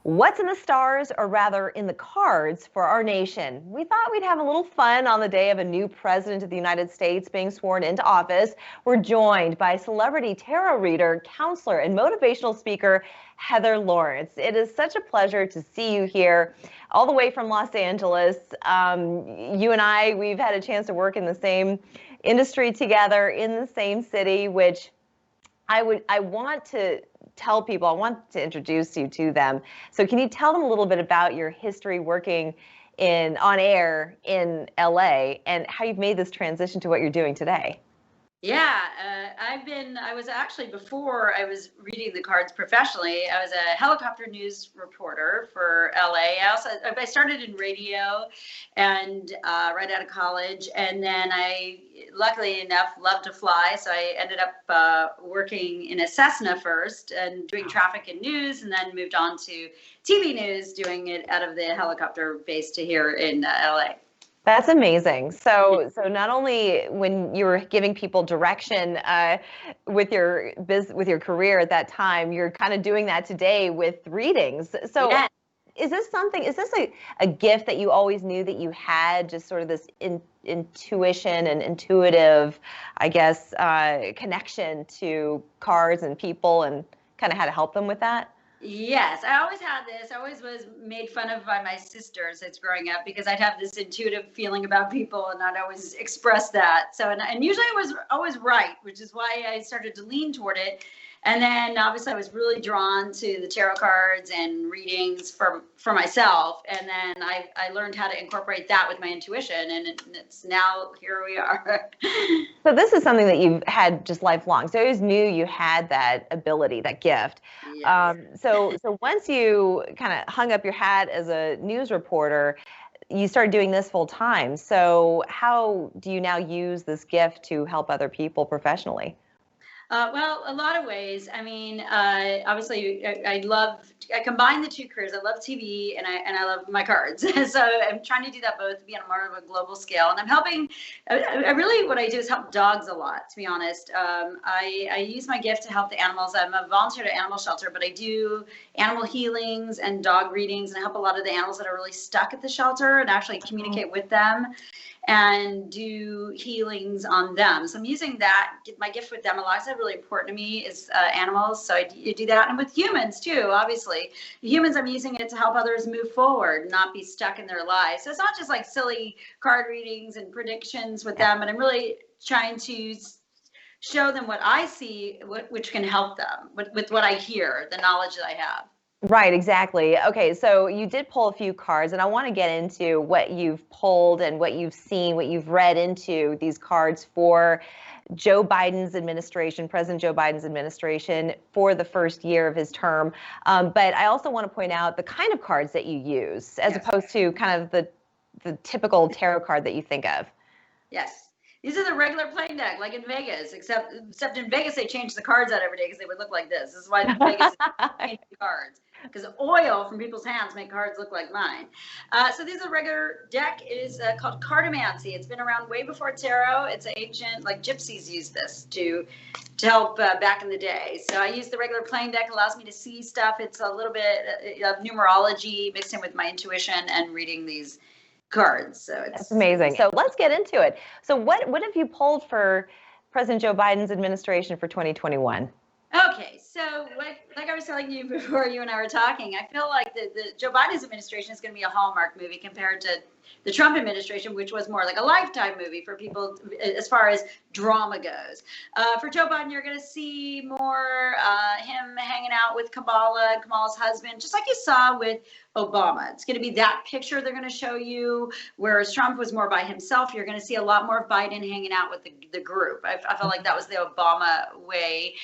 What's in the stars, or rather in the cards, for our nation? We thought we'd have a little fun on the day of a new president of the United States being sworn into office. We're joined by celebrity tarot reader, counselor, and motivational speaker, Heather Lawrence. It is such a pleasure to see you here, all the way from Los Angeles. You and I, we've had a chance to work in the same industry together in the same city, which I want to tell people, I want to introduce you to them. So can you tell them a little bit about your history working on air in LA and how you've made this transition to what you're doing today? Yeah, I was actually, before I was reading the cards professionally, I was a helicopter news reporter for LA. I started in radio and right out of college. And then I, luckily enough, love to fly. So I ended up working in a Cessna first and doing traffic and news, and then moved on to TV news, doing it out of the helicopter base to here in LA. That's amazing. So not only when you were giving people direction with your career at that time, you're kind of doing that today with readings. So yeah. Is this a gift that you always knew that you had, just sort of this intuition and intuitive, I guess, connection to cards and people, and kind of how to help them with that? Yes, I always had this. I always was made fun of by my sisters as growing up because I'd have this intuitive feeling about people, and I'd always express that. So, and usually I was always right, which is why I started to lean toward it. And then obviously I was really drawn to the tarot cards and readings for myself. And then I learned how to incorporate that with my intuition, and it's now here we are. So this is something that you've had just lifelong. So you always knew you had that ability, that gift. Yes. So once you kind of hung up your hat as a news reporter, you started doing this full time. So how do you now use this gift to help other people professionally? Well, a lot of ways. I mean, obviously, I combine the two careers. I love TV and I love my cards. So I'm trying to do that both, be on more of a global scale. And I'm helping. What I do is help dogs a lot, to be honest. I use my gift to help the animals. I'm a volunteer at animal shelter, but I do animal healings and dog readings, and I help a lot of the animals that are really stuck at the shelter and actually communicate with them and do healings on them. So I'm using that, my gift with them a lot. It's really important to me is animals. So I do that. And with humans too, obviously. Humans, I'm using it to help others move forward, not be stuck in their lives. So it's not just like silly card readings and predictions with them, but I'm really trying to show them what I see, which can help them with what I hear, the knowledge that I have. Right, exactly. Okay, so you did pull a few cards, and I want to get into what you've pulled and what you've seen, what you've read into these cards for Joe Biden's administration, President Joe Biden's administration, for the first year of his term. But I also want to point out the kind of cards that you use, as opposed to kind of the typical tarot card that you think of. Yes. These are the regular playing deck, like in Vegas, except in Vegas they change the cards out every day because they would look like this. This is why Vegas changed the cards, because oil from people's hands make cards look like mine. So these are regular deck. It is called Cartomancy. It's been around way before tarot. It's ancient, like gypsies used this to help back in the day. So I use the regular playing deck. It allows me to see stuff. It's a little bit of numerology mixed in with my intuition and reading these cards. So that's amazing. So let's get into it. So what have you pulled for President Joe Biden's administration for 2021? Okay, so like I was telling you before you and I were talking, I feel like the Joe Biden's administration is going to be a Hallmark movie compared to the Trump administration, which was more like a Lifetime movie for people as far as drama goes. For Joe Biden, you're going to see more him hanging out with Kamala's husband, just like you saw with Obama. It's going to be that picture they're going to show you, whereas Trump was more by himself. You're going to see a lot more of Biden hanging out with the group. I felt like that was the Obama way,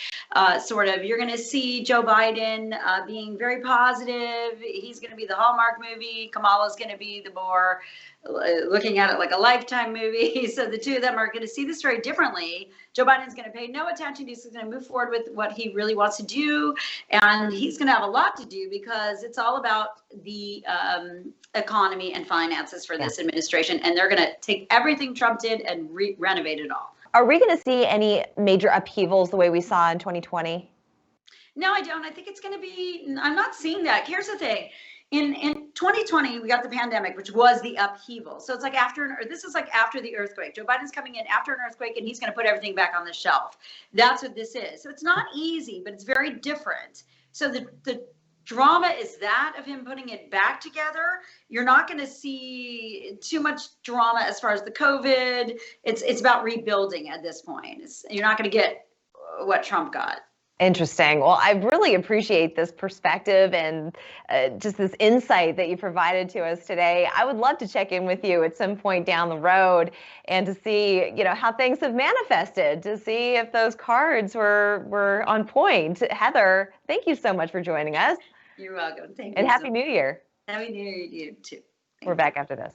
sort of. You're going to see Joe Biden being very positive. He's going to be the Hallmark movie. Kamala's going to be the more looking at it like a Lifetime movie. So the two of them are going to see this very differently. Joe Biden's going to pay no attention. He's going to move forward with what he really wants to do. And he's going to have a lot to do because it's all about the economy and finances for this administration. And they're going to take everything Trump did and renovate it all. Are we going to see any major upheavals the way we saw in 2020? No, I don't. I think it's going to be, I'm not seeing that. Here's the thing. In 2020, we got the pandemic, which was the upheaval. So it's like this is like after the earthquake. Joe Biden's coming in after an earthquake, and he's going to put everything back on the shelf. That's what this is. So it's not easy, but it's very different. So the drama is that of him putting it back together. You're not going to see too much drama as far as the COVID. It's about rebuilding at this point. You're not going to get what Trump got. Interesting. Well, I really appreciate this perspective and just this insight that you provided to us today. I would love to check in with you at some point down the road and to see, how things have manifested, to see if those cards were on point. Heather, thank you so much for joining us. You're welcome. Thank you. And Happy New Year. Happy New Year to you too. We're back after this.